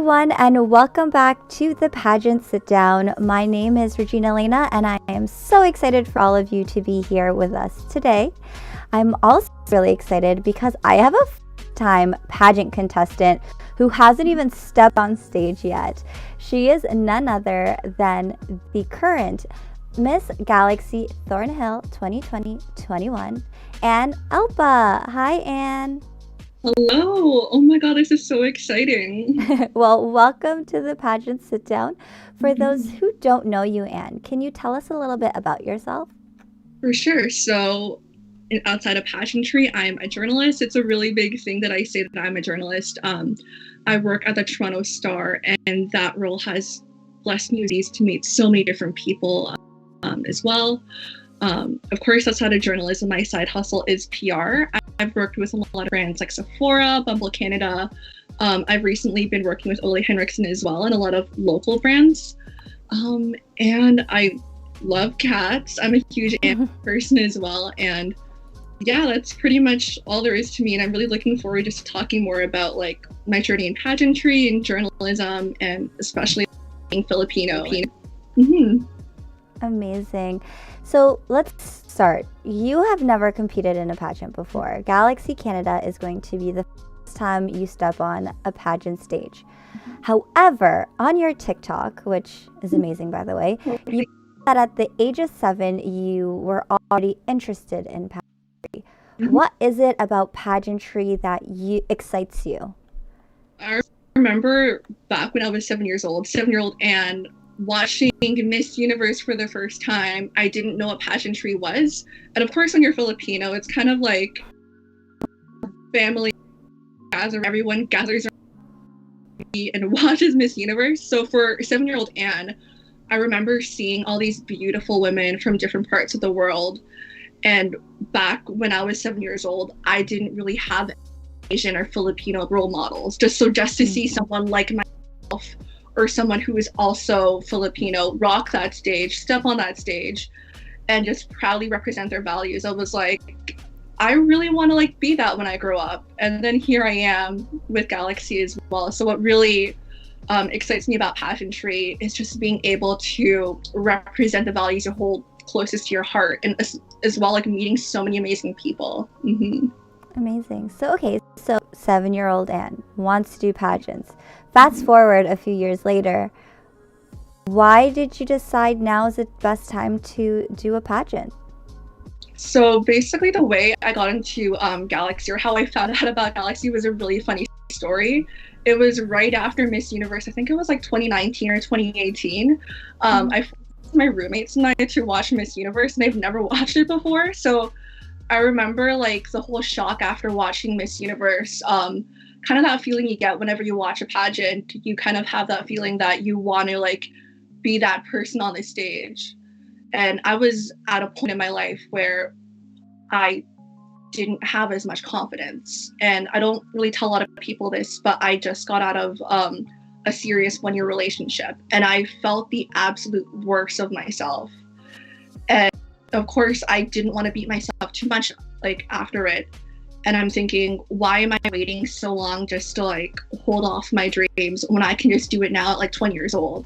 everyone, and welcome back to the Pageant Sit Down. My name is Regina Elena, and I am so excited for all of you to be here with us today. I'm also really excited because I have a time pageant contestant who hasn't even stepped on stage yet. She is none other than the current Miss Galaxy Thornhill 2020-21, Anne Elpa. Hi, Anne. Hello. Oh my God, this is so exciting. Well, welcome to the Pageant Sit Down. For those who don't know you, Anne, can you tell us a little bit about yourself? For sure. So, outside of pageantry, I'm a journalist. It's a really big thing that I say that I'm a journalist. I work at the Toronto Star, and that role has blessed me to meet so many different people as well. Of course, outside of journalism, my side hustle is PR. I've worked with a lot of brands like Sephora, Bumble Canada. I've recently been working with Ole Henriksen as well, and a lot of local brands. And I love cats. I'm a huge animal person as well. And yeah, that's pretty much all there is to me. And I'm really looking forward just to talking more about like my journey in pageantry and journalism, and especially being Filipino. Amazing. So let's start. You have never competed in a pageant before. Galaxy Canada is going to be the first time you step on a pageant stage. However, on your TikTok, which is amazing by the way, you said that at the age of 7 you were already interested in pageantry. What is it about pageantry that excites you? I remember back when I was 7-year-old Anne, watching Miss Universe for the first time. I didn't know what pageantry was. And of course, when you're Filipino, it's kind of like family everyone gathers and watches Miss Universe. So for 7-year-old Anne, I remember seeing all these beautiful women from different parts of the world. And back when I was 7 years old, I didn't really have Asian or Filipino role models. Just to see someone like myself or someone who is also Filipino rock that stage, step on that stage, and just proudly represent their values. I was like, I really want to like be that when I grow up. And then here I am with Galaxy as well. So what really excites me about pageantry is just being able to represent the values you hold closest to your heart, and as well like meeting so many amazing people. Amazing. So 7-year-old Anne wants to do pageants. Fast forward a few years later, why did you decide now is the best time to do a pageant? So basically the way I got into Galaxy, or how I found out about Galaxy, was a really funny story. It was right after Miss Universe. I think it was like 2019 or 2018. I forced my roommates and I to watch Miss Universe, and they've never watched it before. So I remember like the whole shock after watching Miss Universe, kind of that feeling you get whenever you watch a pageant. You kind of have that feeling that you want to like be that person on the stage. And I was at a point in my life where I didn't have as much confidence. And I don't really tell a lot of people this, but I just got out of a serious 1-year relationship, and I felt the absolute worst of myself. And of course, I didn't want to beat myself too much like after it. And I'm thinking, why am I waiting so long just to like hold off my dreams when I can just do it now at like 20 years old?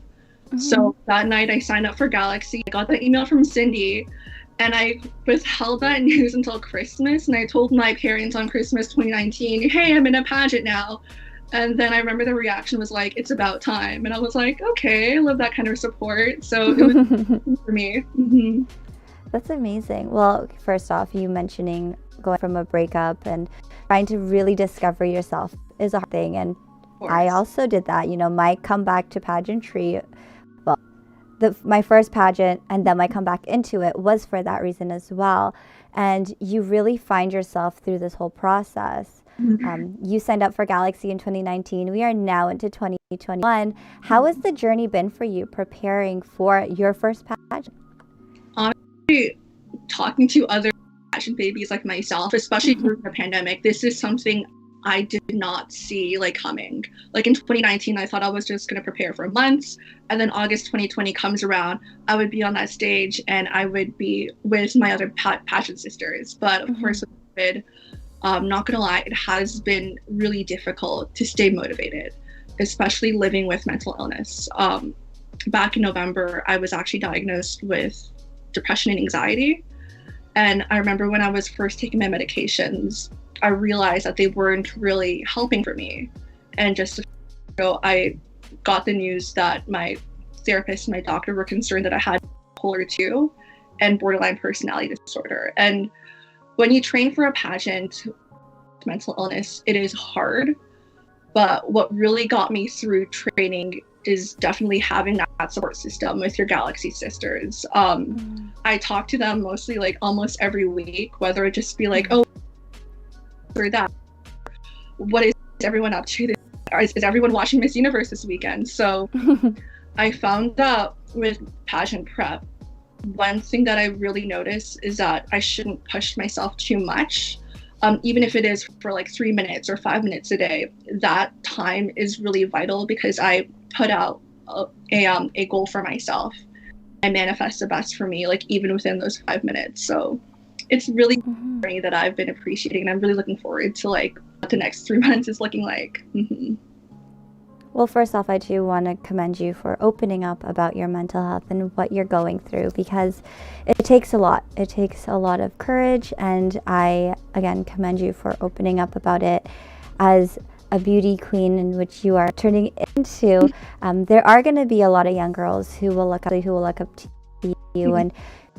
So that night I signed up for Galaxy. I got the email from Cindy, and I withheld that news until Christmas. And I told my parents on Christmas 2019, hey, I'm in a pageant now. And then I remember the reaction was like, it's about time. And I was like, okay, I love that kind of support. So it was for me. That's amazing. Well, first off, you mentioning going from a breakup and trying to really discover yourself is a hard thing. And I also did that. You know, my comeback to pageantry, well, my first pageant and then my comeback into it was for that reason as well. And you really find yourself through this whole process. You signed up for Galaxy in 2019. We are now into 2021. How has the journey been for you preparing for your first pageant? Talking to other pageant babies like myself, especially during the pandemic, this is something I did not see like coming. Like in 2019, I thought I was just going to prepare for months, and then August 2020 comes around, I would be on that stage and I would be with my other pageant sisters. But of course, with COVID, not gonna lie, it has been really difficult to stay motivated. especially living with mental illness. Back in November, I was actually diagnosed with depression and anxiety. And I remember when I was first taking my medications, I realized that they weren't really helping for me. And just ago, I got the news that my therapist and my doctor were concerned that I had bipolar 2 and borderline personality disorder. And when you train for a pageant, mental illness, it is hard. But what really got me through training is definitely having that support system with your Galaxy sisters. I talk to them mostly like almost every week, whether it just be like, oh, or that. What is everyone up to? Is everyone watching Miss Universe this weekend? So I found that with pageant prep, one thing that I really notice is that I shouldn't push myself too much. Even if it is for like 3 minutes or 5 minutes a day, that time is really vital because I put out a goal for myself. I manifest the best for me, like even within those 5 minutes. So it's really a journey that I've been appreciating, and I'm really looking forward to like what the next 3 months is looking like. Well, first off, I do want to commend you for opening up about your mental health and what you're going through, because it takes a lot. It takes a lot of courage, and I, again, commend you for opening up about it as a beauty queen in which you are turning into. There are going to be a lot of young girls who will look up to you, and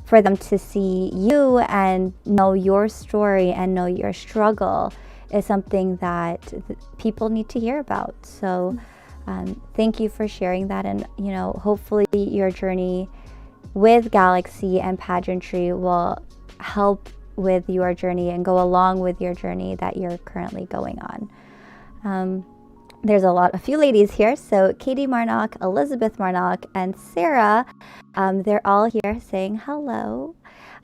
for them to see you and know your story and know your struggle is something that people need to hear about. So thank you for sharing that, and hopefully your journey with Galaxy and pageantry will help with your journey and go along with your journey that you're currently going on. There's a few ladies here, so Katie Marnock, Elizabeth Marnock, and Sarah, they're all here saying hello.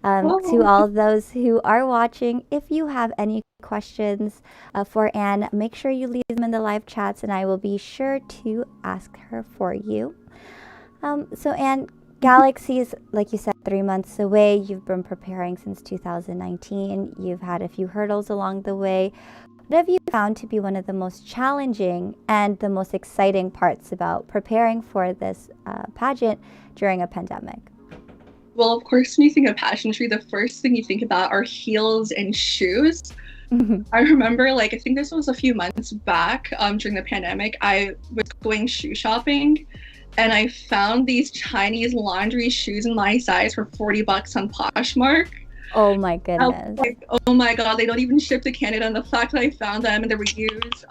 To all of those who are watching, if you have any questions for Anne, make sure you leave them in the live chats and I will be sure to ask her for you. So Anne, Galaxy is, like you said, 3 months away. You've been preparing since 2019. You've had a few hurdles along the way. What have you found to be one of the most challenging and the most exciting parts about preparing for this pageant during a pandemic? Well, of course, when you think of pageantry, the first thing you think about are heels and shoes. I remember, I think this was a few months back during the pandemic, I was going shoe shopping and I found these Chinese laundry shoes in my size for $40 on Poshmark. Oh my goodness. I was like, oh my God, they don't even ship to Canada. And the fact that I found them and they were used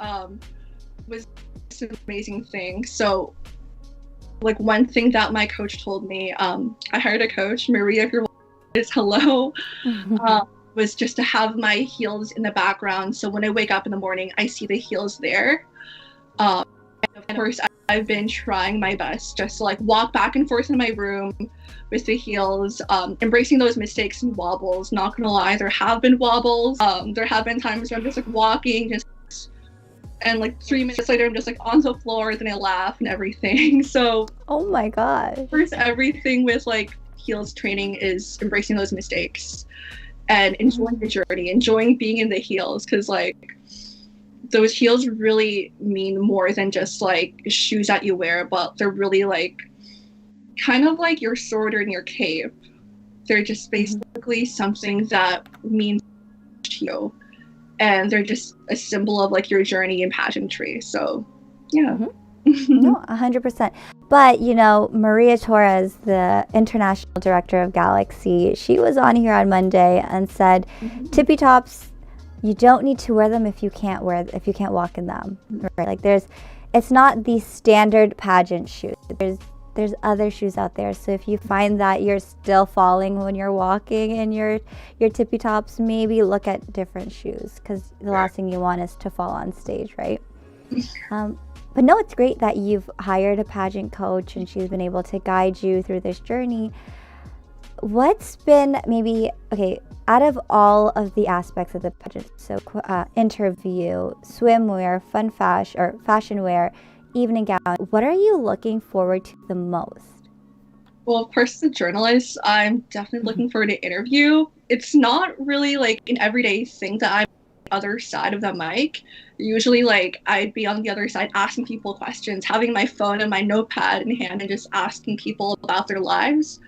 was an amazing thing. So one thing that my coach told me, I hired a coach, Marie, if you're watching, hello, was just to have my heels in the background. So when I wake up in the morning, I see the heels there. And of course, I've been trying my best just to walk back and forth in my room with the heels, embracing those mistakes and wobbles. Not gonna lie, there have been wobbles. There have been times where I'm just walking, and 3 minutes later I'm just on the floor, then I laugh and everything. So oh my god, first, everything with heels training is embracing those mistakes and enjoying the journey, enjoying being in the heels, because those heels really mean more than just shoes that you wear, but they're really kind of like your sword and your cape. They're just basically something that means to you, and they're just a symbol of your journey in pageantry. So yeah. No, 100%. But Maria Torres, the international director of Galaxy, she was on here on Monday and said tippy tops, you don't need to wear them if you can't walk in them, right? It's not the standard pageant shoes. There's other shoes out there. So if you find that you're still falling when you're walking in your tippy tops, maybe look at different shoes, because the last thing you want is to fall on stage, right? But no, it's great that you've hired a pageant coach and she's been able to guide you through this journey. What's been out of all of the aspects of the pageant, so interview, swimwear, fashion wear, evening gown, what are you looking forward to the most? Well, of course, as a journalist, I'm definitely looking forward to interview. It's not really an everyday thing that I'm other side of the mic, usually like I'd be on the other side asking people questions, having my phone and my notepad in hand and just asking people about their lives.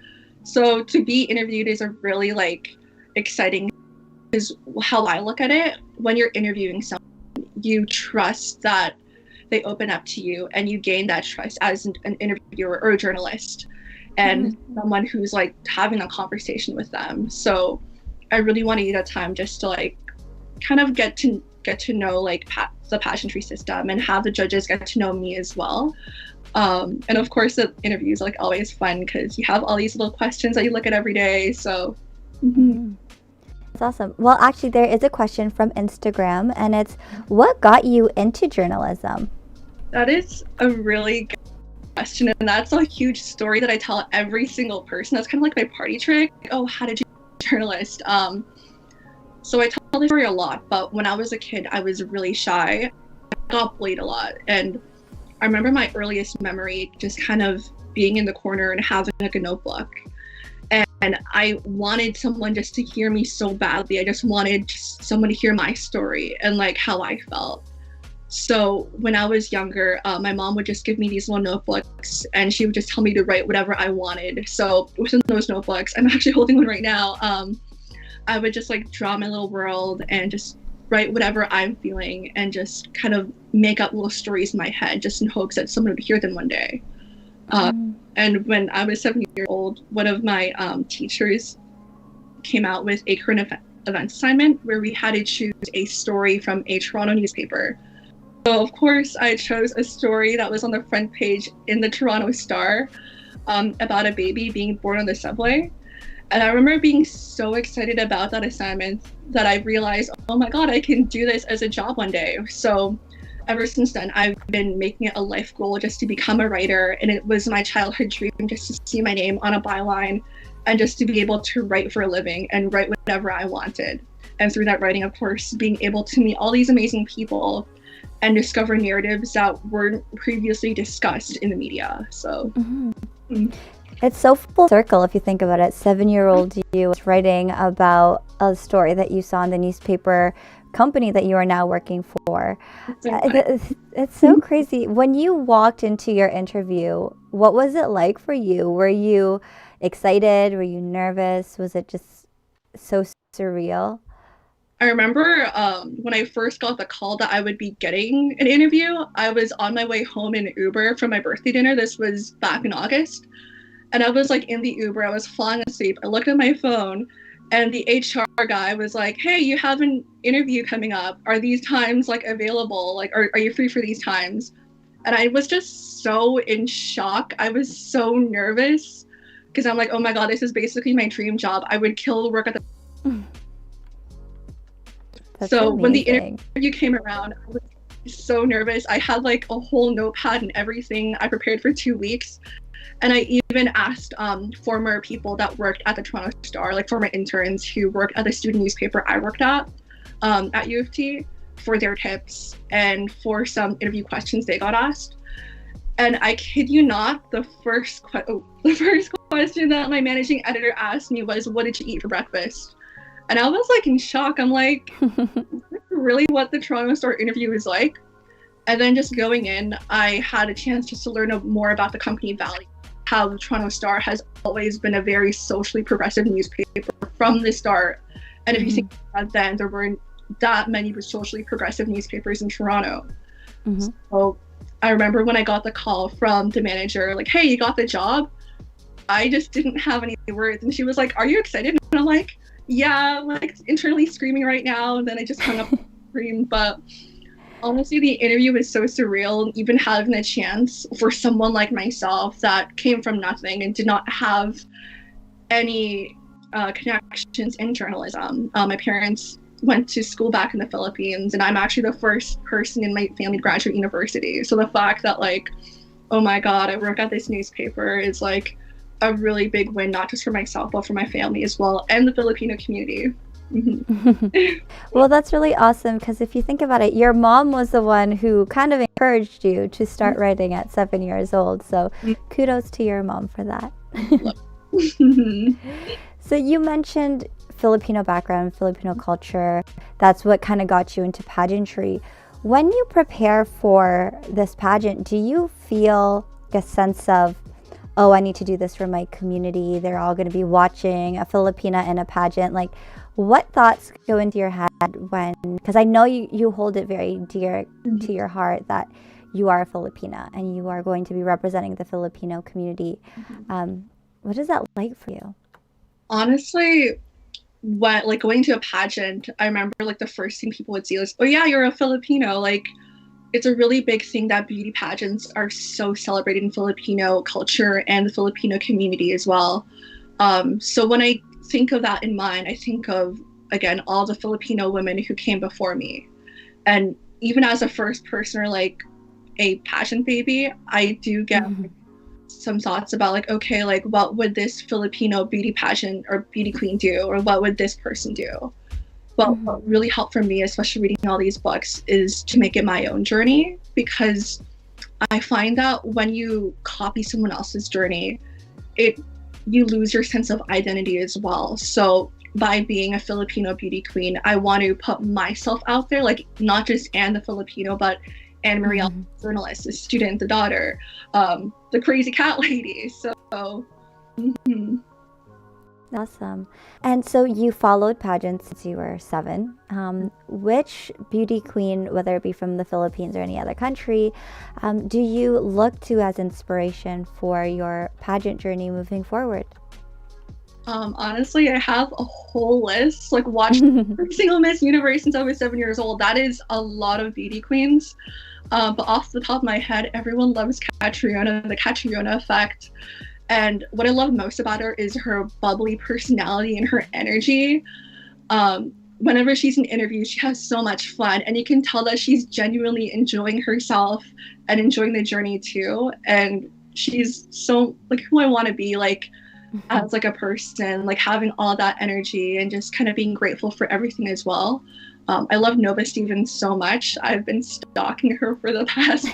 So to be interviewed is a really like exciting, is how I look at it. When you're interviewing someone, you trust that they open up to you, and you gain that trust as an interviewer or a journalist, and someone who's like having a conversation with them. So I really want to use that time just to like kind of get to know like the pageantry system, and have the judges get to know me as well. And of course the interview is like always fun because you have all these little questions that you look at every day. So That's awesome. Well, actually, there is a question from Instagram, and it's, what got you into journalism? That is a really good question, and that's a huge story that I tell every single person. That's kind of like my party trick. Oh, how did you become a journalist? So I tell this story a lot, but when I was a kid, I was really shy. I got bullied a lot, and I remember my earliest memory just kind of being in the corner and having like a notebook. And I wanted someone just to hear me so badly. I just wanted just someone to hear my story and like how I felt. So when I was younger, my mom would just give me these little notebooks, and she would just tell me to write whatever I wanted. So within those notebooks, I'm actually holding one right now. I would just like draw my little world and just write whatever I'm feeling, and just kind of make up little stories in my head, just in hopes that someone would hear them one day. And when I was 7 years old, one of my teachers came out with a current events assignment where we had to choose a story from a Toronto newspaper. So of course I chose a story that was on the front page in the Toronto Star, about a baby being born on the subway. And I remember being so excited about that assignment that I realized, oh my God, I can do this as a job one day. So ever since then, I've been making it a life goal just to become a writer. And it was my childhood dream just to see my name on a byline, and just to be able to write for a living and write whatever I wanted. And through that writing, of course, being able to meet all these amazing people and discover narratives that weren't previously discussed in the media. So It's so full circle if you think about it. 7-year-old you was writing about a story that you saw in the newspaper company that you are now working for. It's so crazy. When you walked into your interview, what was it like for you? Were you excited? Were you nervous? Was it just so surreal? I remember when I first got the call that I would be getting an interview, I was on my way home in Uber from my birthday dinner. This was back in August. And I was like in the Uber, I was falling asleep. I looked at my phone, and the HR guy was like, hey, you have an interview coming up. Are these times like available? Like, are you free for these times? And I was just so in shock. I was so nervous because I'm like, oh my God, this is basically my dream job. I would kill to work at the... So amazing. When the interview came around, I was so nervous. I had like a whole notepad and everything. I prepared for 2 weeks. And I even asked former people that worked at the Toronto Star, like former interns who worked at the student newspaper I worked at U of T, for their tips and for some interview questions they got asked. And I kid you not, the first question that my managing editor asked me was, what did you eat for breakfast? And I was like in shock. I'm like, is this really what the Toronto Star interview is like? And then just going in, I had a chance just to learn more about the company value, how the Toronto Star has always been a very socially progressive newspaper from the start. And if you think about then, there weren't that many socially progressive newspapers in Toronto. So I remember when I got the call from the manager, like, hey, you got the job? I just didn't have any words. And she was like, are you excited? And I'm like, yeah, I'm like internally screaming right now. And then I just hung up and screamed. But honestly, the interview was so surreal, and even having a chance for someone like myself that came from nothing and did not have any connections in journalism. My parents went to school back in the Philippines, and I'm actually the first person in my family to graduate university. So the fact that like, oh my God, I work at this newspaper is like a really big win, not just for myself, but for my family as well, and the Filipino community. Well, that's really awesome, because if you think about it, your mom was the one who kind of encouraged you to start writing at 7 years old. So kudos to your mom for that. So you mentioned Filipino background, Filipino culture. That's what kind of got you into pageantry. When you prepare for this pageant, do you feel a sense of, oh, I need to do this for my community, they're all going to be watching a Filipina in a pageant? Like, what thoughts go into your head when, because I know you hold it very dear to your heart that you are a Filipina and you are going to be representing the Filipino community. What is that like for you? Honestly, when like going to a pageant, I remember like the first thing people would see was, oh yeah, you're a Filipino. Like, it's a really big thing that beauty pageants are so celebrated in Filipino culture and the Filipino community as well. So when I think of that in mind, I think of, again, all the Filipino women who came before me. And even as a first person or like a pageant baby, I do get some thoughts about like, okay, like what would this Filipino beauty pageant or beauty queen do? Or what would this person do? Well, what really helped for me, especially reading all these books, is to make it my own journey, because I find that when you copy someone else's journey, you lose your sense of identity as well. So by being a Filipino beauty queen, I want to put myself out there, like not just Anne the Filipino, but Anne Marie Elpa, journalist, the student, the daughter, the crazy cat lady. So, Awesome. And so you followed pageants since you were 7. Which beauty queen, whether it be from the Philippines or any other country, do you look to as inspiration for your pageant journey moving forward? Honestly, I have a whole list, like watching every single Miss Universe since I was 7 years old. That is a lot of beauty queens. But off the top of my head, everyone loves Catriona, the Catriona effect. And what I love most about her is her bubbly personality and her energy. Whenever she's in interviews, she has so much fun, and you can tell that she's genuinely enjoying herself and enjoying the journey too. And she's so like who I want to be, like as like a person, like having all that energy and just kind of being grateful for everything as well. I love Nova Stevens so much. I've been stalking her for the past,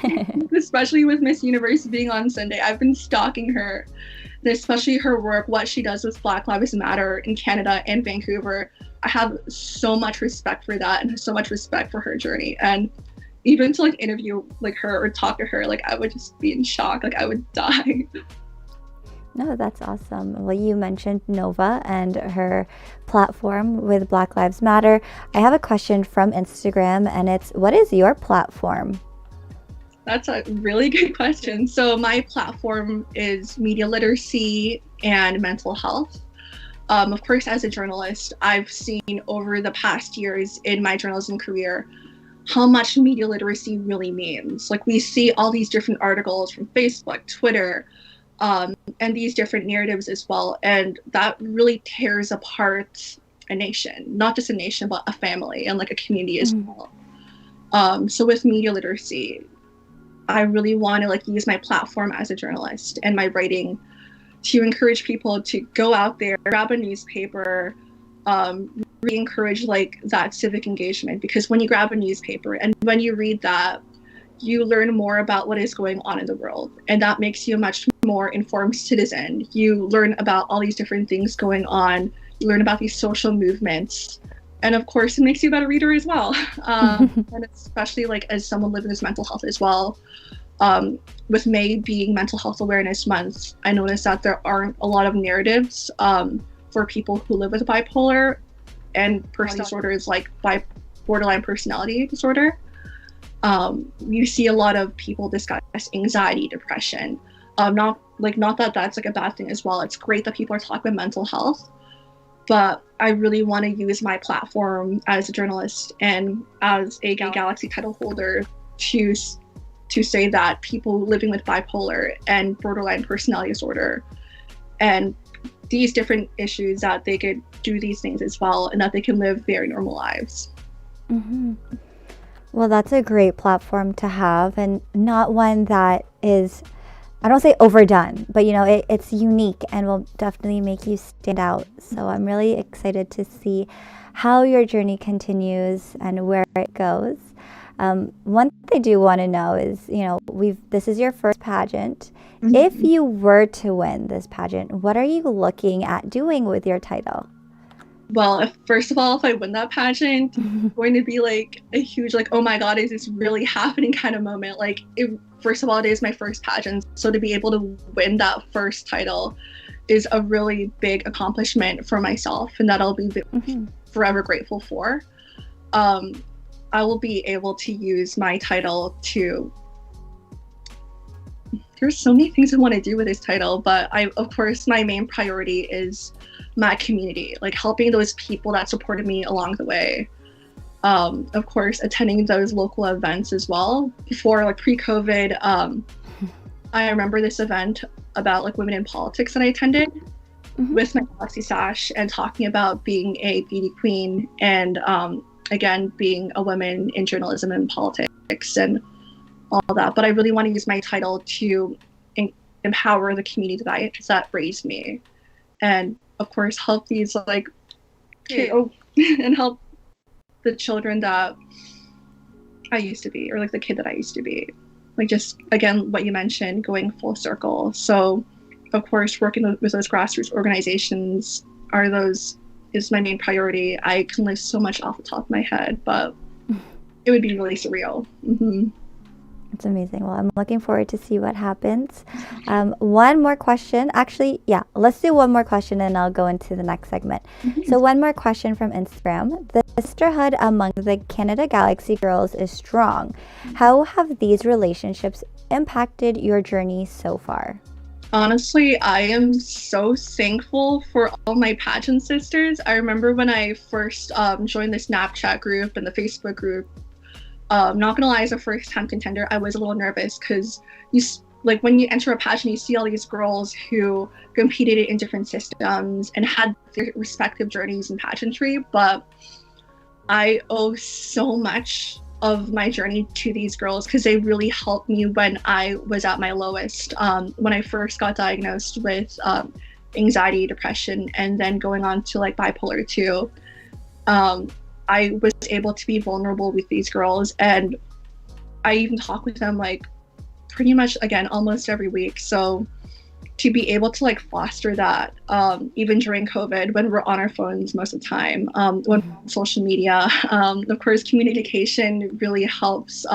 especially with Miss Universe being on Sunday. I've been stalking her, and especially her work, what she does with Black Lives Matter in Canada and Vancouver. I have so much respect for that and so much respect for her journey. And even to like interview like her or talk to her, like I would just be in shock. Like I would die. No, that's awesome. Well, you mentioned Nova and her platform with Black Lives Matter. I have a question from Instagram, and it's, what is your platform? That's a really good question. So my platform is media literacy and mental health. Of course, as a journalist, I've seen over the past years in my journalism career how much media literacy really means. Like we see all these different articles from Facebook, Twitter, and these different narratives as well. And that really tears apart a nation, not just a nation, but a family and like a community as well. So with media literacy, I really want to like use my platform as a journalist and my writing to encourage people to go out there, grab a newspaper, really encourage like that civic engagement, because when you grab a newspaper and when you read that, you learn more about what is going on in the world, and that makes you a much more informed citizen. You learn about all these different things going on. You learn about these social movements, and of course, it makes you a better reader as well. And especially like as someone living with mental health as well. With May being Mental Health Awareness Month, I noticed that there aren't a lot of narratives for people who live with bipolar and personal disorders like borderline personality disorder. You see a lot of people discuss anxiety, depression. Not that that's like a bad thing as well. It's great that people are talking about mental health, but I really want to use my platform as a journalist and as a Galaxy title holder to say that people living with bipolar and borderline personality disorder and these different issues, that they could do these things as well, and that they can live very normal lives. Well, that's a great platform to have, and not one that is, I don't say overdone, but it's unique and will definitely make you stand out. So I'm really excited to see how your journey continues and where it goes. One thing I do want to know is, this is your first pageant. If you were to win this pageant, what are you looking at doing with your title? Well, first of all, if I win that pageant, it's going to be like a huge, like, oh my God, is this really happening kind of moment. Like, first of all, it is my first pageant. So to be able to win that first title is a really big accomplishment for myself, and that I'll be forever grateful for. I will be able to use my title to, there's so many things I want to do with this title, but of course, my main priority is my community, like helping those people that supported me along the way. Of course, attending those local events as well. Before, like pre-COVID, I remember this event about like women in politics that I attended with my Galaxy sash and talking about being a beauty queen and again, being a woman in journalism and politics and all that. But I really want to use my title to empower the community that raised me, and of course help these like and help the children that I used to be, or like the kid that I used to be. Like, just again, what you mentioned, going full circle. So of course working with those grassroots organizations is my main priority. I can list so much off the top of my head, but it would be really surreal. It's amazing. Well, I'm looking forward to see what happens. One more question. Actually, yeah, let's do one more question and I'll go into the next segment. So one more question from Instagram. The sisterhood among the Canada Galaxy girls is strong. How have these relationships impacted your journey so far? Honestly, I am so thankful for all my pageant sisters. I remember when I first joined the Snapchat group and the Facebook group. Not gonna lie, as a first-time contender, I was a little nervous because like when you enter a pageant, you see all these girls who competed in different systems and had their respective journeys in pageantry. But I owe so much of my journey to these girls because they really helped me when I was at my lowest. When I first got diagnosed with anxiety, depression, and then going on to like bipolar 2. I was able to be vulnerable with these girls, and I even talk with them like pretty much again almost every week. So to be able to like foster that even during COVID when we're on our phones most of the time, when social media, of course communication really helps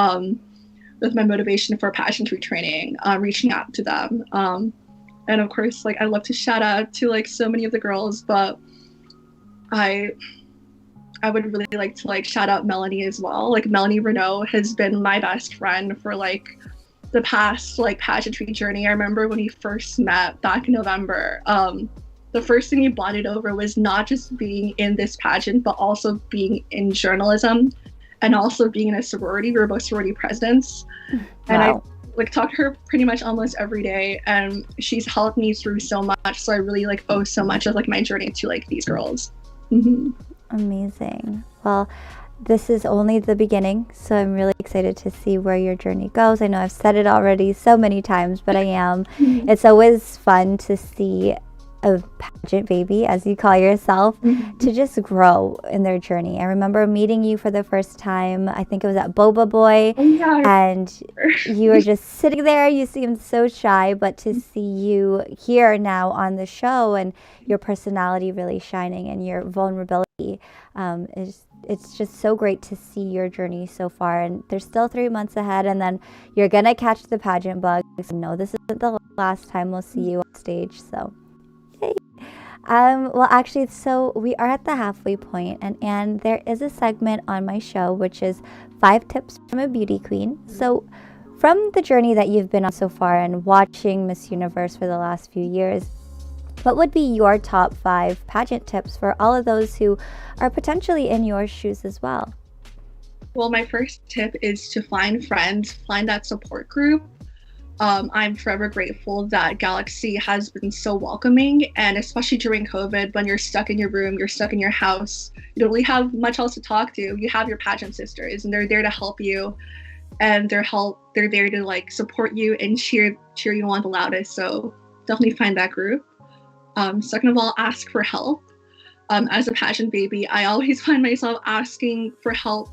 with my motivation for pageantry training, reaching out to them, and of course like I love to shout out to like so many of the girls, but I would really like to like shout out Melanie as well. Like Melanie Renault has been my best friend for like the past like pageantry journey. I remember when we first met back in November, the first thing we bonded over was not just being in this pageant, but also being in journalism and also being in a sorority. We were both sorority presidents. Wow. And I like talk to her pretty much almost every day, and she's helped me through so much. So I really like owe so much of like my journey to like these girls. Amazing. Well, this is only the beginning, so I'm really excited to see where your journey goes. I know I've said it already so many times, but I am. It's always fun to see a pageant baby, as you call yourself, to just grow in their journey. I remember meeting you for the first time, I think it was at Boba Boy, and you were just sitting there. You seemed so shy, but to see you here now on the show and your personality really shining and your vulnerability, it's just so great to see your journey so far. And there's still 3 months ahead, and then you're gonna catch the pageant bug. So no, this isn't the last time we'll see you on stage, so yay. Well, actually, so we are at the halfway point, and there is a segment on my show which is 5 tips from a beauty queen. So from the journey that you've been on so far and watching Miss Universe for the last few years, what would be your top 5 pageant tips for all of those who are potentially in your shoes as well? Well, my first tip is to find friends, find that support group. I'm forever grateful that Galaxy has been so welcoming, and especially during COVID, when you're stuck in your room, you're stuck in your house, you don't really have much else to talk to. You have your pageant sisters, and they're there to help you, and they're there to like support you and cheer you on the loudest. So definitely find that group. Second of all, ask for help. As a pageant baby, I always find myself asking for help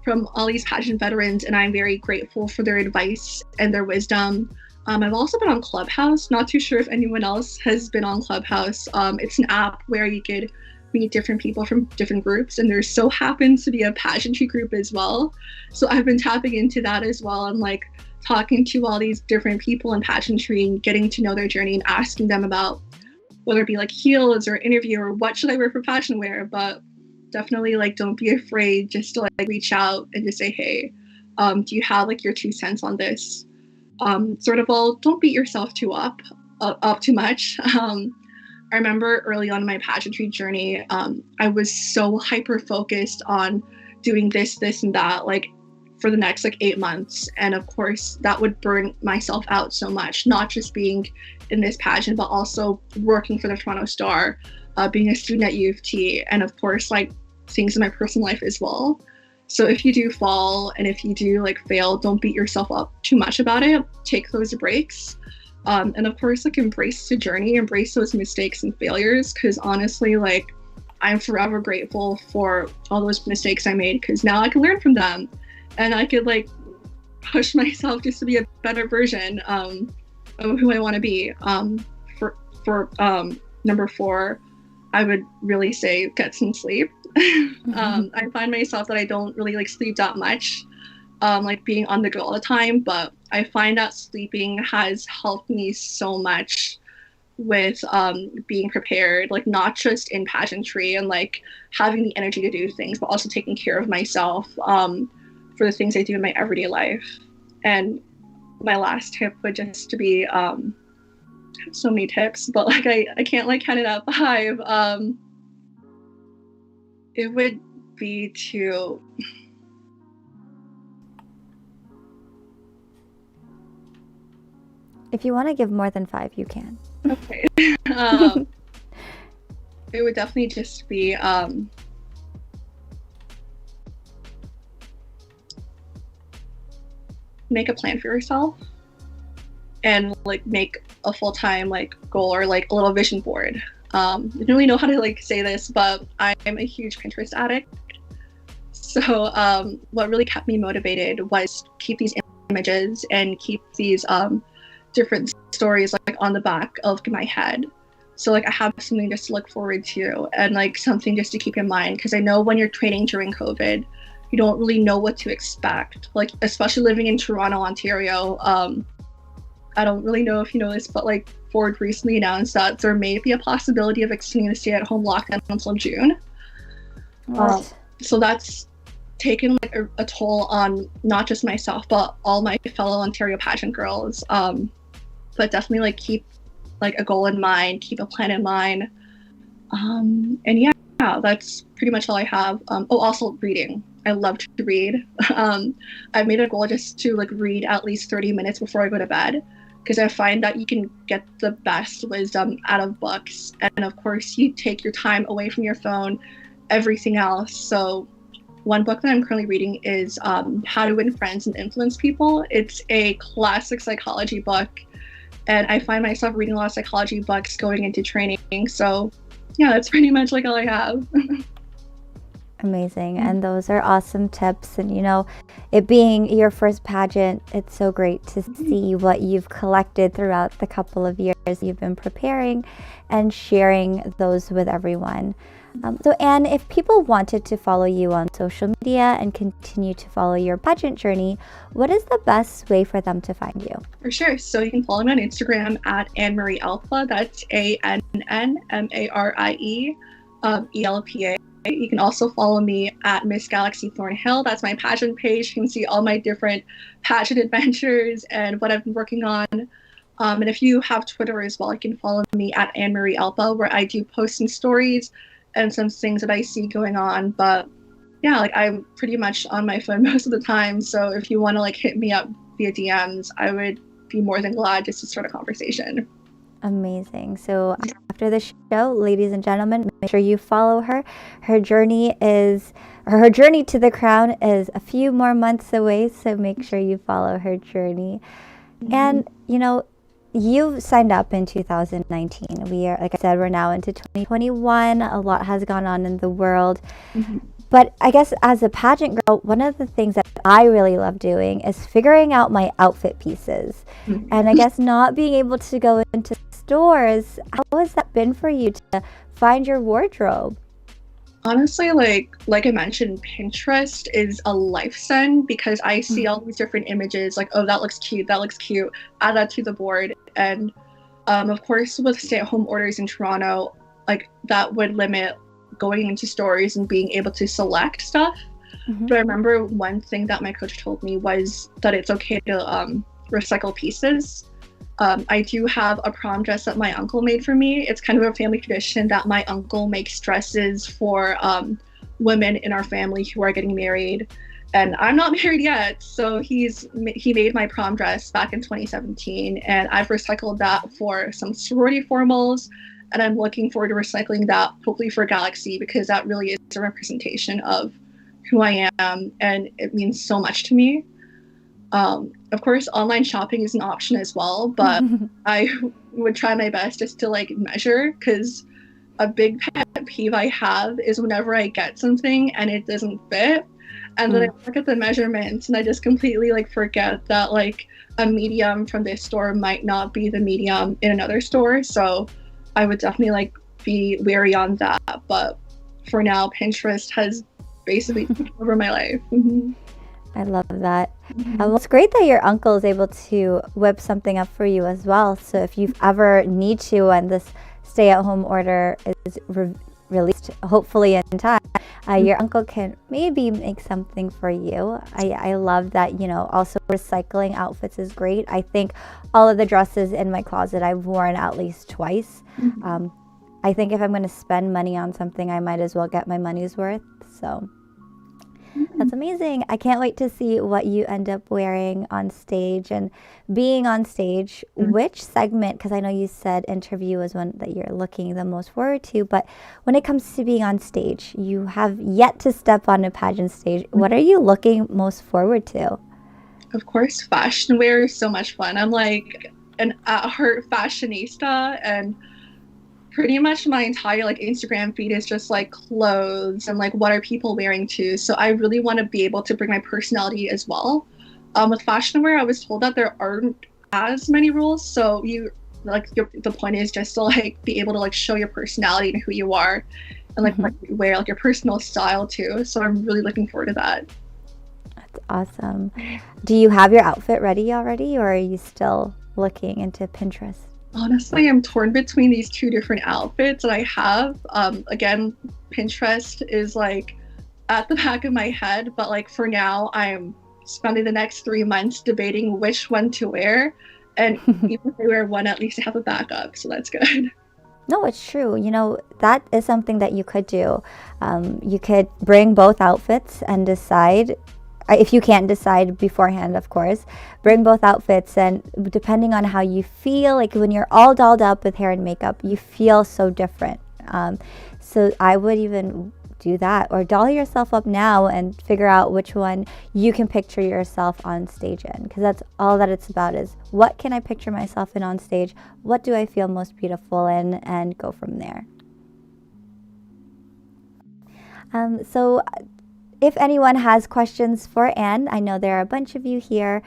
from all these pageant veterans, and I'm very grateful for their advice and their wisdom. I've also been on Clubhouse. Not too sure if anyone else has been on Clubhouse. It's an app where you could meet different people from different groups, and there so happens to be a pageantry group as well. So I've been tapping into that as well, and like talking to all these different people in pageantry and getting to know their journey and asking them about whether it be like heels or interview or what should I wear for pageant wear. But definitely like don't be afraid just to like reach out and just say, hey, do you have like your 2 cents on this? Sort of all, don't beat yourself up too much. I remember early on in my pageantry journey, I was so hyper focused on doing this, and that, like for the next like 8 months. And of course that would burn myself out so much, not just being in this pageant, but also working for the Toronto Star, being a student at U of T, and of course like things in my personal life as well. So if you do fall and if you do like fail, don't beat yourself up too much about it. Take those breaks. And of course, like embrace the journey, embrace those mistakes and failures. Cause honestly, like I'm forever grateful for all those mistakes I made, because now I can learn from them and I could like push myself just to be a better version of who I want to be. For number 4, I would really say get some sleep. I find myself that I don't really like sleep that much, like being on the go all the time, but I find that sleeping has helped me so much with being prepared, like not just in pageantry and like having the energy to do things, but also taking care of myself for the things I do in my everyday life. And my last tip would just to be, I have so many tips, but like I can't like count it up 5. It would be to If you want to give more than 5, you can. Okay. It would definitely just be make a plan for yourself and like make a full-time like goal or like a little vision board. I don't really know how to like say this, but I'm a huge Pinterest addict. So what really kept me motivated was keep these images and keep these different stories like on the back of my head. So like I have something just to look forward to and like something just to keep in mind, because I know when you're training during COVID, you don't really know what to expect. Like especially living in Toronto, Ontario, I don't really know if you know this, but like Ford recently announced that there may be a possibility of extending the stay-at-home lockdown until June. So that's taken like a toll on not just myself, but all my fellow Ontario pageant girls. But definitely like keep like a goal in mind, keep a plan in mind. And yeah, that's pretty much all I have. Also reading. I love to read. I've made a goal just to like read at least 30 minutes before I go to bed, because I find that you can get the best wisdom out of books. And of course, you take your time away from your phone, everything else. So one book that I'm currently reading is How to Win Friends and Influence People. It's a classic psychology book. And I find myself reading a lot of psychology books going into training. So yeah, that's pretty much like all I have. Amazing. And those are awesome tips. And, you know, it being your first pageant, it's so great to see what you've collected throughout the couple of years you've been preparing and sharing those with everyone. So, Anne, if people wanted to follow you on social media and continue to follow your pageant journey, what is the best way for them to find you? For sure. So you can follow me on Instagram at Marie Elpa. That's ANNMARIE ELPA. You can also follow me at Miss Galaxy Thornhill. That's my pageant page. You can see all my different pageant adventures and what I've been working on. And if you have Twitter as well, you can follow me at Marie Elpa, where I do post some stories and some things that I see going on. But yeah, like I'm pretty much on my phone most of the time. So if you want to like hit me up via DMs, I would be more than glad just to start a conversation. Amazing. So after the show, ladies and gentlemen, make sure you follow her. Her journey to the crown is a few more months away, so make sure you follow her journey. And, you know, you signed up in 2019. We are, like I said, we're now into 2021. A lot has gone on in the world. But I guess as a pageant girl, one of the things that I really love doing is figuring out my outfit pieces. And I guess not being able to go into stores, how has that been for you to find your wardrobe? Honestly, like I mentioned, Pinterest is a life send because I see all these different images like, oh, that looks cute, add that to the board. And of course, with stay-at-home orders in Toronto, like that would limit going into stores and being able to select stuff. But I remember one thing that my coach told me was that it's okay to recycle pieces. I do have a prom dress that my uncle made for me. It's kind of a family tradition that my uncle makes dresses for women in our family who are getting married. And I'm not married yet, so he made my prom dress back in 2017, and I've recycled that for some sorority formals, and I'm looking forward to recycling that hopefully for Galaxy because that really is a representation of who I am, and it means so much to me. Of course, online shopping is an option as well, but I would try my best just to like measure, because a big pet peeve I have is whenever I get something and it doesn't fit, and then I look at the measurements and I just completely like forget that like a medium from this store might not be the medium in another store. So I would definitely like be wary on that. But for now, Pinterest has basically taken over my life. I love that. Well, it's great that your uncle is able to whip something up for you as well. So if you ever need to, and this stay-at-home order is released hopefully in time, your uncle can maybe make something for you. I love that, you know, also recycling outfits is great. I think all of the dresses in my closet I've worn at least twice. I think if I'm going to spend money on something, I might as well get my money's worth. So that's amazing. I can't wait to see what you end up wearing on stage. And being on stage, which segment, because I know you said interview is one that you're looking the most forward to, but when it comes to being on stage, you have yet to step on a pageant stage. What are you looking most forward to? Of course, fashion wear is so much fun. I'm like an at-heart fashionista, and pretty much my entire like Instagram feed is just like clothes and like what are people wearing too. So I really want to be able to bring my personality as well. With fashion wear, I was told that there aren't as many rules. So you like the point is just to like be able to like show your personality and who you are, and like what you wear, like your personal style too. So I'm really looking forward to that. That's awesome. Do you have your outfit ready already, or are you still looking into Pinterest? Honestly, I'm torn between these two different outfits that I have. Again, Pinterest is like at the back of my head, but like for now, I'm spending the next 3 months debating which one to wear. And even if I wear one, at least I have a backup, so that's good. No, it's true. You know, that is something that you could do. You could bring both outfits and decide. If you can't decide beforehand, of course, bring both outfits, and depending on how you feel, like when you're all dolled up with hair and makeup, you feel so different. So I would even do that, or doll yourself up now and figure out which one you can picture yourself on stage in, because that's all that it's about, is what can I picture myself in on stage? What do I feel most beautiful in? And go from there. So if anyone has questions for Anne, I know there are a bunch of you here,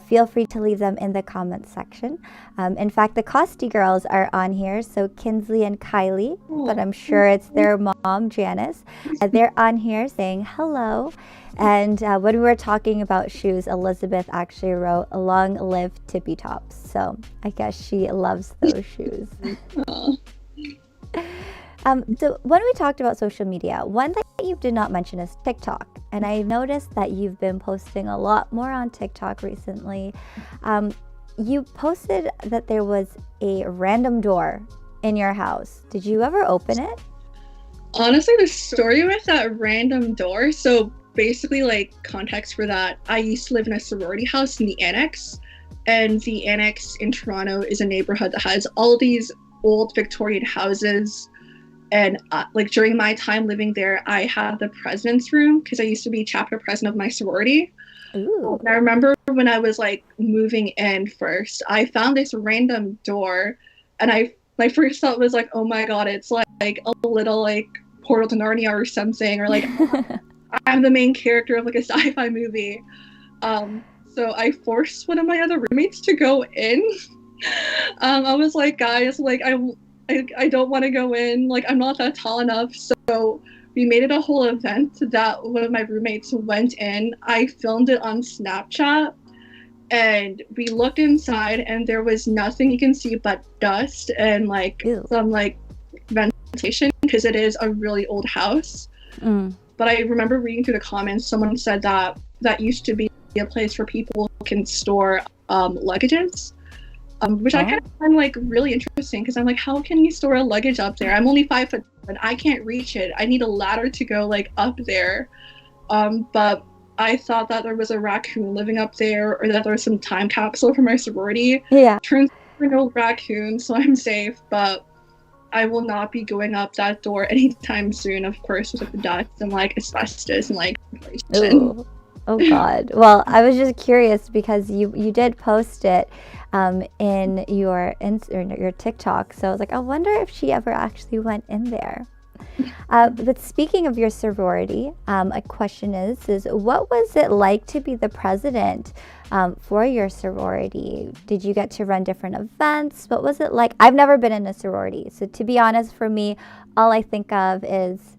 feel free to leave them in the comments section. In fact, the Costi girls are on here, so Kinsley and Kylie, but I'm sure it's their mom, Janice. They're on here saying hello. And when we were talking about shoes, Elizabeth actually wrote, "Long live tippy tops." So I guess she loves those shoes. So when we talked about social media, one thing that you did not mention is TikTok. And I noticed that you've been posting a lot more on TikTok recently. You posted that there was a random door in your house. Did you ever open it? Honestly, the story with that random door, so basically like context for that, I used to live in a sorority house in the Annex. And the Annex in Toronto is a neighborhood that has all these old Victorian houses. And like during my time living there, I had the president's room because I used to be chapter president of my sorority. Ooh. And I remember when I was like moving in first, I found this random door, and my first thought was like, oh my god, it's like a little like portal to Narnia or something, or like I'm the main character of like a sci-fi movie. So I forced one of my other roommates to go in. I was like, guys, like I don't want to go in, like I'm not that tall enough. So So we made it a whole event that one of my roommates went in. I filmed it on Snapchat, and we looked inside and there was nothing you can see but dust and like Ew. some like ventilation because it is a really old house. But I remember reading through the comments, someone said that that used to be a place where people can store luggages, which I kind of find like really interesting because I'm like, how can you store a luggage up there? I'm only 5 foot and I can't reach it. I need a ladder to go like up there. But I thought that there was a raccoon living up there or that there was some time capsule from our sorority. Yeah. Turns out there were no raccoons, so I'm safe, but I will not be going up that door anytime soon, of course, with the dust and like asbestos and like Ooh. Oh God. Well, I was just curious because you did post it in your TikTok. So I was like, I wonder if she ever actually went in there. But speaking of your sorority, a question is what was it like to be the president for your sorority? Did you get to run different events? What was it like? I've never been in a sorority. So to be honest, for me, all I think of is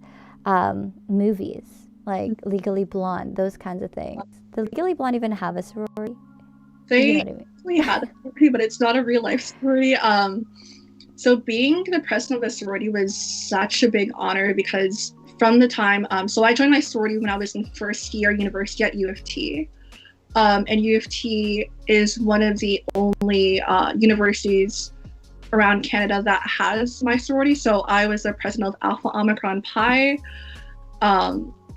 movies, like Legally Blonde, those kinds of things. Does Legally Blonde even have a sorority? They You know what I mean? actually had a sorority, but it's not a real life sorority. So being the president of a sorority was such a big honor because from the time, so I joined my sorority when I was in first year university at U of T. And U of T is one of the only universities around Canada that has my sorority. So I was the president of Alpha Omicron Pi.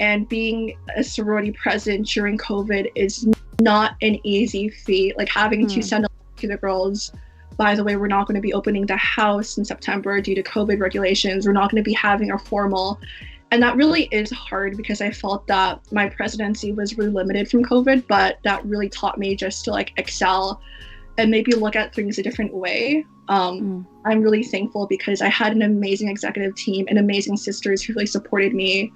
And being a sorority president during COVID is not an easy feat. Like having to send a letter to the girls, by the way, we're not going to be opening the house in September due to COVID regulations. We're not going to be having our formal. And that really is hard because I felt that my presidency was really limited from COVID, but that really taught me just to like excel and maybe look at things a different way. I'm really thankful because I had an amazing executive team and amazing sisters who really supported me.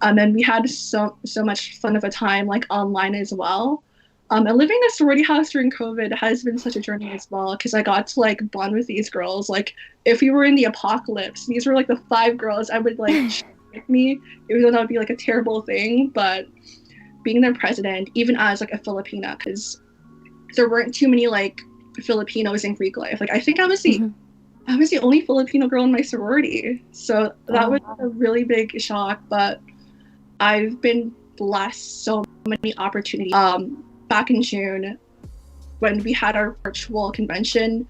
And we had so much fun of a time like online as well. And living in a sorority house during COVID has been such a journey as well because I got to like bond with these girls. Like if we were in the apocalypse, these were like the 5 girls I would like with me, even though that would be like a terrible thing. But being their president, even as like a Filipina, because there weren't too many like Filipinos in Greek life. Like I think I was the only Filipino girl in my sorority, so that was a really big shock. But I've been blessed so many opportunities. Back in June, when we had our virtual convention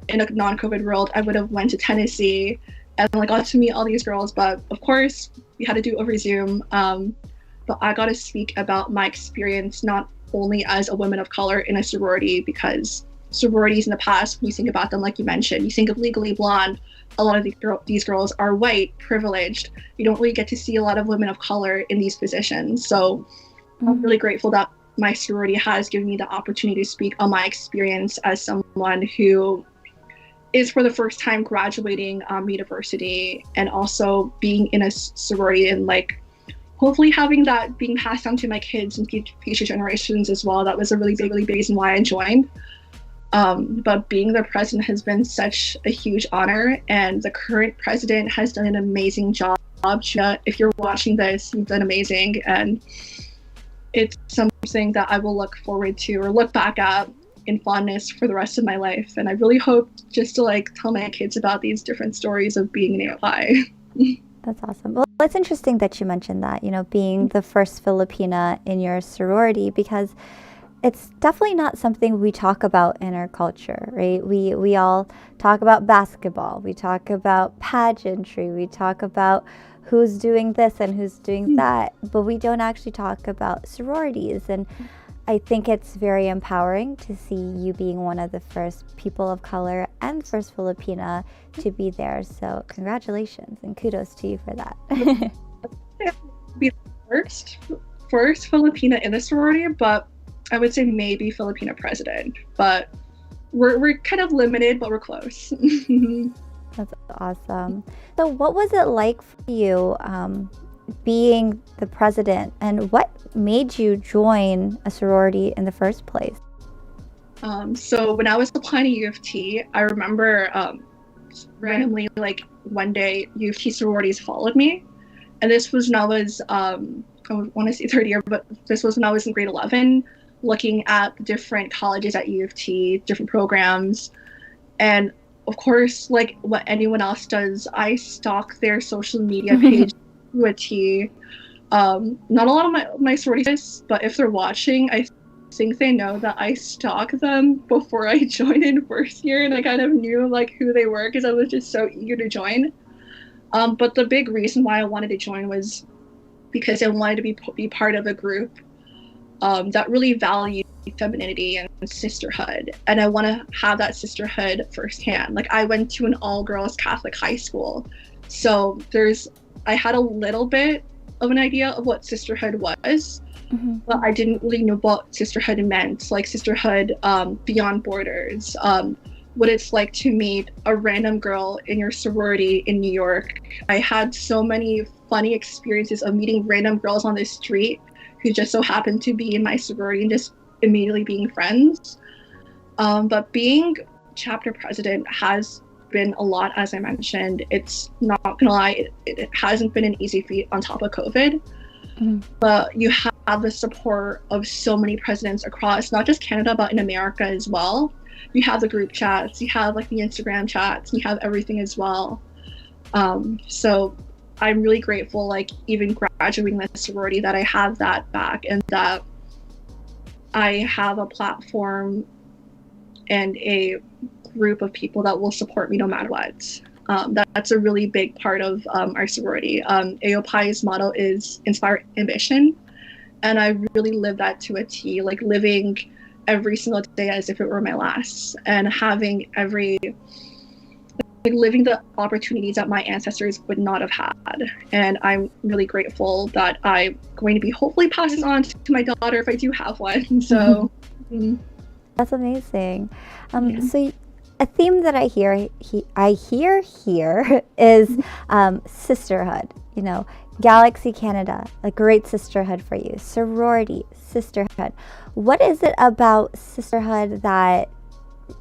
in a non-COVID world, I would have went to Tennessee and like got to meet all these girls. But of course, we had to do it over Zoom. But I got to speak about my experience not only as a woman of color in a sorority, because sororities in the past, when you think about them, like you mentioned, you think of Legally Blonde. A lot of these girls are white, privileged. You don't really get to see a lot of women of color in these positions. So I'm really grateful that my sorority has given me the opportunity to speak on my experience as someone who is for the first time graduating university and also being in a sorority and like hopefully having that being passed down to my kids and future generations as well. That was a really big reason why I joined. But being the president has been such a huge honor, and the current president has done an amazing job. If you're watching this, you've done amazing, and it's something that I will look forward to or look back at in fondness for the rest of my life. And I really hope just to like tell my kids about these different stories of being an AFI. That's awesome. Well, it's interesting that you mentioned that, you know, being the first Filipina in your sorority, because it's definitely not something we talk about in our culture, right? We all talk about basketball, we talk about pageantry, we talk about who's doing this and who's doing that, but we don't actually talk about sororities. And I think it's very empowering to see you being one of the first people of color and first Filipina to be there. So congratulations and kudos to you for that. Be the first Filipina in the sorority, but I would say maybe Filipina president. But we're kind of limited, but we're close. That's awesome. So what was it like for you being the president, and what made you join a sorority in the first place? So when I was applying to U of T, I remember randomly, like one day, U of T sororities followed me, and this was when I was I want to say third year, but this was when I was in grade 11, looking at different colleges at U of T, different programs, and of course, like what anyone else does, I stalk their social media page to a T. Not a lot of my sororities, but if they're watching, I think they know that I stalked them before I joined in first year, and I kind of knew like who they were because I was just so eager to join. But the big reason why I wanted to join was because I wanted to be part of a group that really valued femininity and sisterhood, and I want to have that sisterhood firsthand. Like I went to an all-girls Catholic high school, so I had a little bit of an idea of what sisterhood was, but I didn't really know what sisterhood meant, like sisterhood beyond borders, what it's like to meet a random girl in your sorority in New York. I had so many funny experiences of meeting random girls on the street who just so happened to be in my sorority and just immediately being friends. But being chapter president has been a lot, as I mentioned. It's not gonna lie, it hasn't been an easy feat on top of COVID. But you have the support of so many presidents across not just Canada but in America as well. You have the group chats, you have like the Instagram chats, you have everything as well. So I'm really grateful, like even graduating the sorority, that I have that back and that I have a platform and a group of people that will support me no matter what. That's a really big part of our sorority. AOPI's motto is Inspire Ambition, and I really live that to a T, like living every single day as if it were my last, and having living the opportunities that my ancestors would not have had. And I'm really grateful that I'm going to be hopefully passing on to my daughter if I do have one. So that's amazing. So a theme that I hear here is sisterhood. You know, Galaxy Canada, a great sisterhood for you. Sorority, sisterhood. What is it about sisterhood that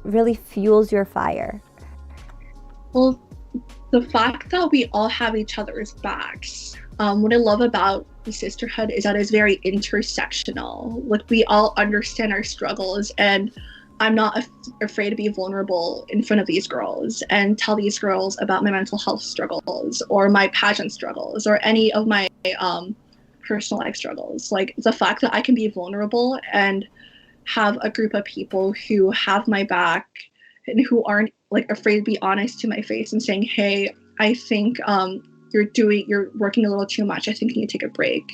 really fuels your fire? Well, the fact that we all have each other's backs. What I love about the sisterhood is that it's very intersectional. Like we all understand our struggles, and I'm not afraid to be vulnerable in front of these girls and tell these girls about my mental health struggles or my pageant struggles or any of my personal life struggles. Like the fact that I can be vulnerable and have a group of people who have my back and who aren't like afraid to be honest to my face and saying, hey, I think you're working a little too much. I think you need to take a break.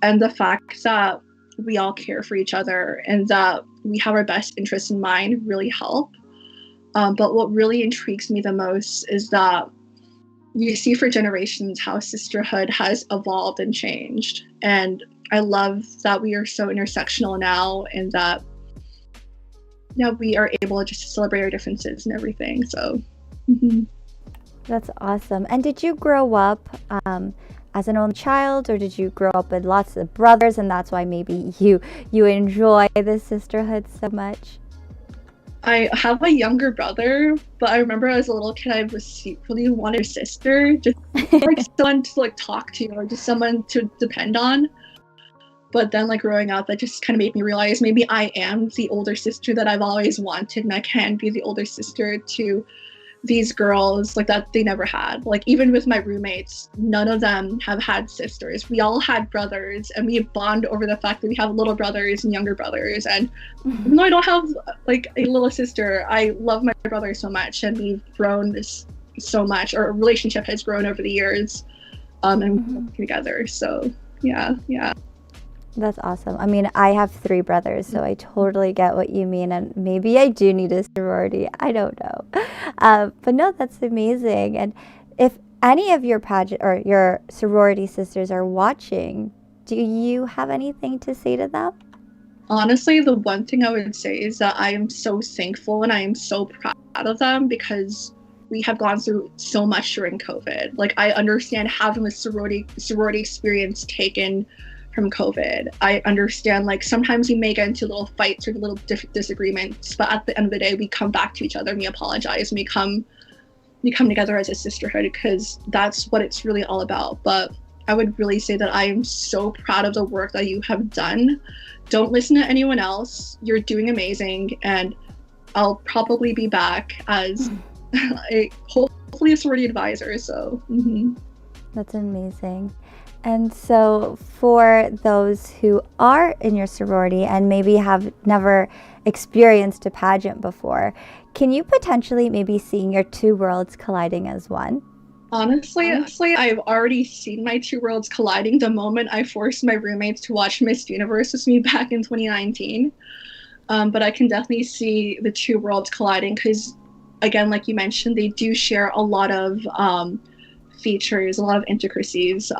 And the fact that we all care for each other and that we have our best interests in mind really help. But what really intrigues me the most is that you see for generations how sisterhood has evolved and changed. And I love that we are so intersectional now, and that we are able just to celebrate our differences and everything. So That's awesome. And did you grow up as an only child, or did you grow up with lots of brothers and that's why maybe you enjoy this sisterhood so much? I have a younger brother, but I remember as a little kid I really wanted a sister, just like someone to like talk to or just someone to depend on. But then like growing up, that just kind of made me realize maybe I am the older sister that I've always wanted, and I can be the older sister to these girls like that they never had. Like even with my roommates, none of them have had sisters. We all had brothers, and we bond over the fact that we have little brothers and younger brothers. And even though I don't have like a little sister, I love my brother so much, and we've grown so much. Our relationship has grown over the years, and together. So yeah. That's awesome. I mean, I have 3 brothers, so I totally get what you mean, and maybe I do need a sorority. I don't know. But no, that's amazing. And if any of your pageant or your sorority sisters are watching, do you have anything to say to them? Honestly, the one thing I would say is that I am so thankful and I am so proud of them, because we have gone through so much during COVID. Like I understand having the sorority experience taken from COVID. I understand like sometimes we may get into little fights or little disagreements, but at the end of the day, we come back to each other and we apologize and we come you come together as a sisterhood, because that's what it's really all about. But I would really say that I am so proud of the work that you have done. Don't listen to anyone else. You're doing amazing, and I'll probably be back as hopefully a sorority advisor. So That's amazing. And so for those who are in your sorority and maybe have never experienced a pageant before, can you potentially maybe seeing your two worlds colliding as one? Honestly, I've already seen my two worlds colliding the moment I forced my roommates to watch Miss Universe with me back in 2019. But I can definitely see the two worlds colliding because, again, like you mentioned, they do share a lot of features, a lot of intricacies.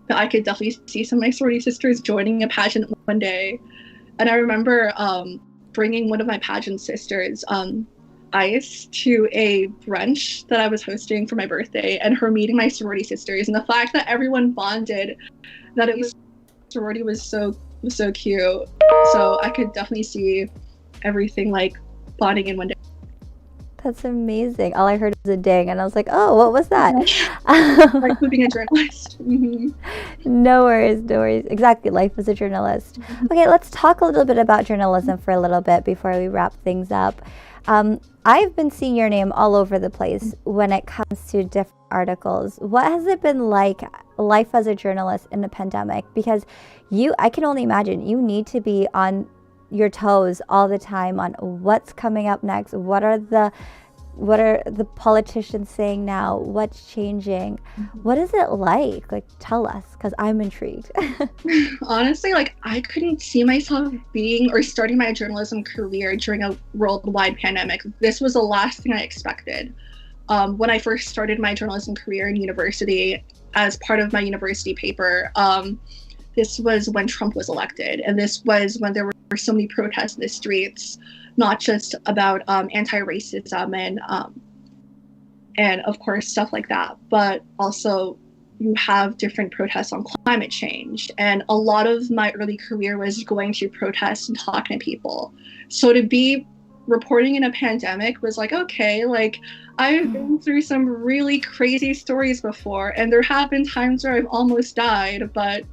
I could definitely see some of my sorority sisters joining a pageant one day. And I remember bringing one of my pageant sisters, Ice, to a brunch that I was hosting for my birthday, and her meeting my sorority sisters, and the fact that everyone bonded, that it was sorority was so cute. So I could definitely see everything like bonding in one day. That's amazing. All I heard was a ding, and I was like, oh, what was that? Like being a journalist. No worries. Exactly, life as a journalist. Okay, let's talk a little bit about journalism for a little bit before we wrap things up. I've been seeing your name all over the place when it comes to different articles. What has it been like, life as a journalist in the pandemic? Because I can only imagine, you need to be on your toes all the time on what's coming up next. What are the politicians saying now? What's changing? What is it like? Like, tell us, because I'm intrigued. Honestly, like, I couldn't see myself being or starting my journalism career during a worldwide pandemic. This was the last thing I expected. When I first started my journalism career in university, as part of my university paper, this was when Trump was elected, and this was when there were so many protests in the streets, not just about anti-racism and of course stuff like that, but also you have different protests on climate change. And a lot of my early career was going to protests and talking to people. So to be reporting in a pandemic was like, okay, like, I've been through some really crazy stories before, and there have been times where I've almost died, but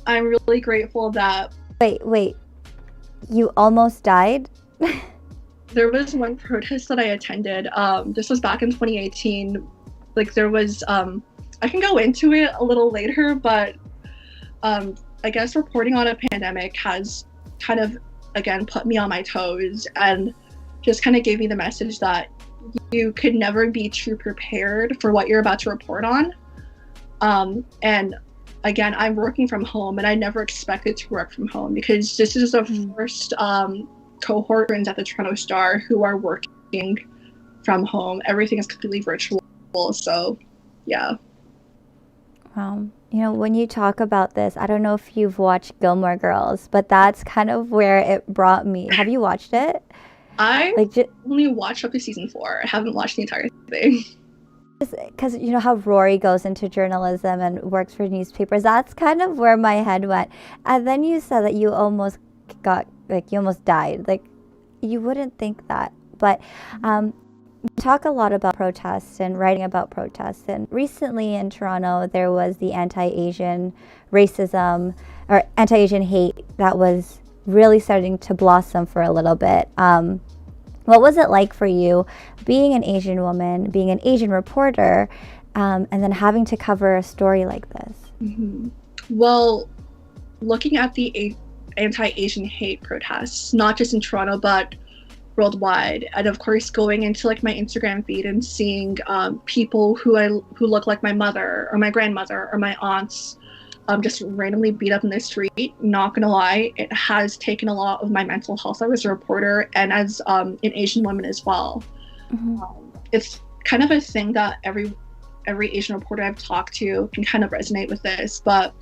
I'm really grateful that... Wait. You almost died? There was one protest that I attended. This was back in 2018. Like, there was... I can go into it a little later, but I guess reporting on a pandemic has kind of, again, put me on my toes and just kind of gave me the message that you could never be too prepared for what you're about to report on. And again, I'm working from home, and I never expected to work from home because this is the first cohort at the Toronto Star who are working from home. Everything is completely virtual. So, yeah. You know, when you talk about this, I don't know if you've watched Gilmore Girls, but that's kind of where it brought me. Have you watched it? I only watched up to season 4. I haven't watched the entire thing. Because you know how Rory goes into journalism and works for newspapers. That's kind of where my head went. And then you said that you almost died. Like, you wouldn't think that. But we talk a lot about protests and writing about protests. And recently in Toronto, there was the anti-Asian racism or anti-Asian hate that was really starting to blossom for a little bit. What was it like for you being an Asian woman, being an Asian reporter, and then having to cover a story like this? Well, looking at the anti-Asian hate protests, not just in Toronto, but worldwide, and of course going into like my Instagram feed and seeing people who look like my mother or my grandmother or my aunts just randomly beat up in the street, not gonna lie, it has taken a lot of my mental health as a reporter and as an Asian woman as well. It's kind of a thing that every Asian reporter I've talked to can kind of resonate with this, but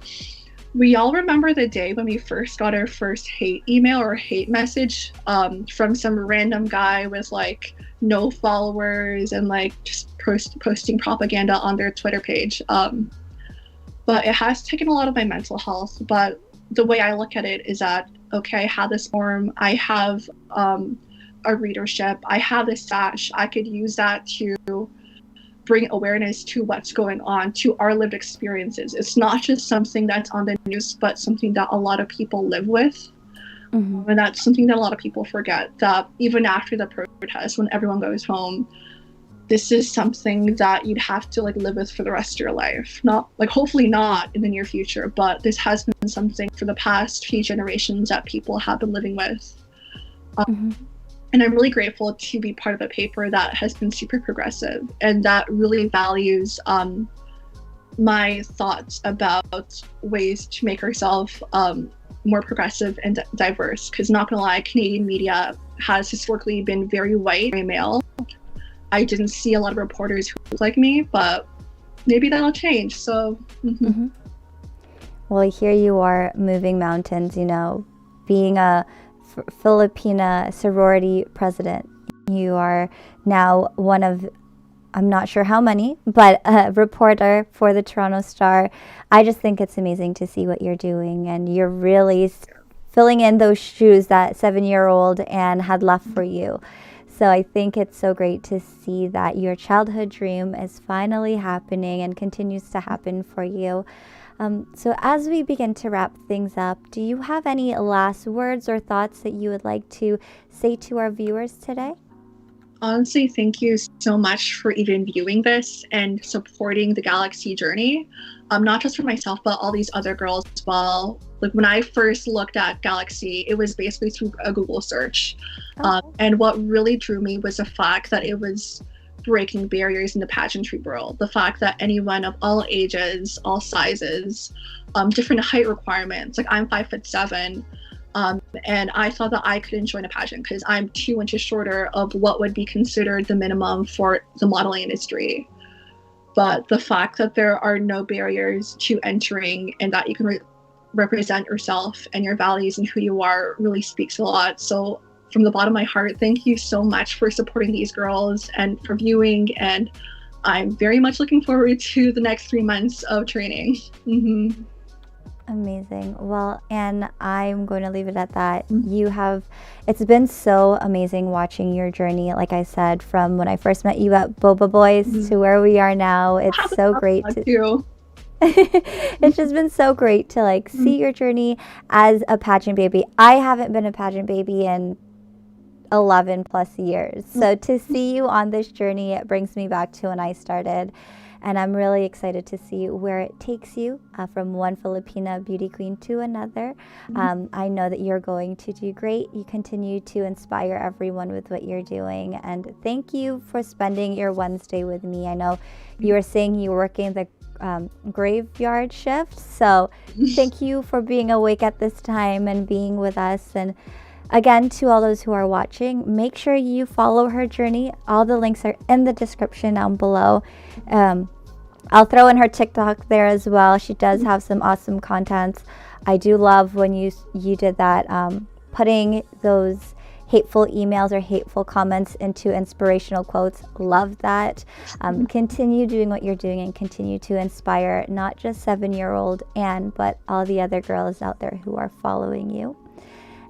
we all remember the day when we first got our first hate email or hate message from some random guy with like no followers and like just posting propaganda on their Twitter page. But it has taken a lot of my mental health. But the way I look at it is that, okay, I had this form. I have a readership. I have this sash. I could use that to bring awareness to what's going on, to our lived experiences. It's not just something that's on the news, but something that a lot of people live with. Mm-hmm. And that's something that a lot of people forget, that even after the protest, when everyone goes home, this is something that you'd have to like live with for the rest of your life. Not like, hopefully not in the near future, but this has been something for the past few generations that people have been living with. And I'm really grateful to be part of a paper that has been super progressive and that really values my thoughts about ways to make ourselves more progressive and diverse. Because not gonna lie, Canadian media has historically been very white, very male. I didn't see a lot of reporters who look like me, but maybe that'll change. So, Well, here you are moving mountains, you know, being a Filipina sorority president. You are now one of, I'm not sure how many, but a reporter for the Toronto Star. I just think it's amazing to see what you're doing, and you're really filling in those shoes that 7-year-old Anne had left for you. So I think it's so great to see that your childhood dream is finally happening and continues to happen for you. So as we begin to wrap things up, do you have any last words or thoughts that you would like to say to our viewers today? Honestly, thank you so much for even viewing this and supporting the Galaxy journey. Not just for myself, but all these other girls as well. Like when I first looked at Galaxy, it was basically through a Google search. And what really drew me was the fact that it was breaking barriers in the pageantry world. The fact that anyone of all ages, all sizes, different height requirements, like I'm 5'7", and I thought that I couldn't join a pageant because I'm 2 inches shorter of what would be considered the minimum for the modeling industry. But the fact that there are no barriers to entering and that you can represent yourself and your values and who you are really speaks a lot. So from the bottom of my heart, thank you so much for supporting these girls and for viewing. And I'm very much looking forward to the next 3 months of training. Amazing. Well, Anne, I'm going to leave it at that. It's been so amazing watching your journey, like I said, from when I first met you at Boba Boys to where we are now. It's so great to it's just been so great to like see your journey as a pageant baby. I haven't been a pageant baby in 11 plus years. So to see you on this journey, it brings me back to when I started. And I'm really excited to see where it takes you from one Filipina beauty queen to another. I know that you're going to do great. You continue to inspire everyone with what you're doing. And thank you for spending your Wednesday with me. I know you were saying you were working the graveyard shift. So thank you for being awake at this time and being with us. And again, to all those who are watching, make sure you follow her journey. All the links are in the description down below. I'll throw in her TikTok there as well. She does have some awesome content. I do love when you did that, putting those hateful emails or hateful comments into inspirational quotes. Love that. Continue doing what you're doing and continue to inspire not just 7-year-old Anne, but all the other girls out there who are following you.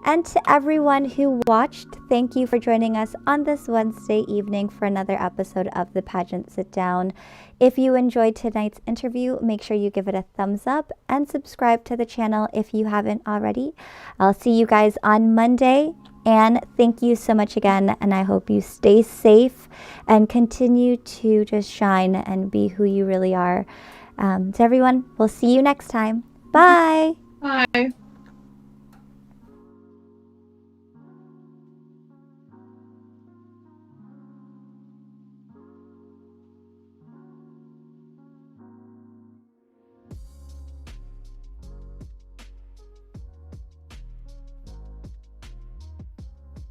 And to everyone who watched, thank you for joining us on this Wednesday evening for another episode of the Pageant Sit Down. If you enjoyed tonight's interview, make sure you give it a thumbs up and subscribe to the channel if you haven't already. I'll see you guys on Monday. And thank you so much again. And I hope you stay safe and continue to just shine and be who you really are. To everyone, we'll see you next time. Bye. Bye.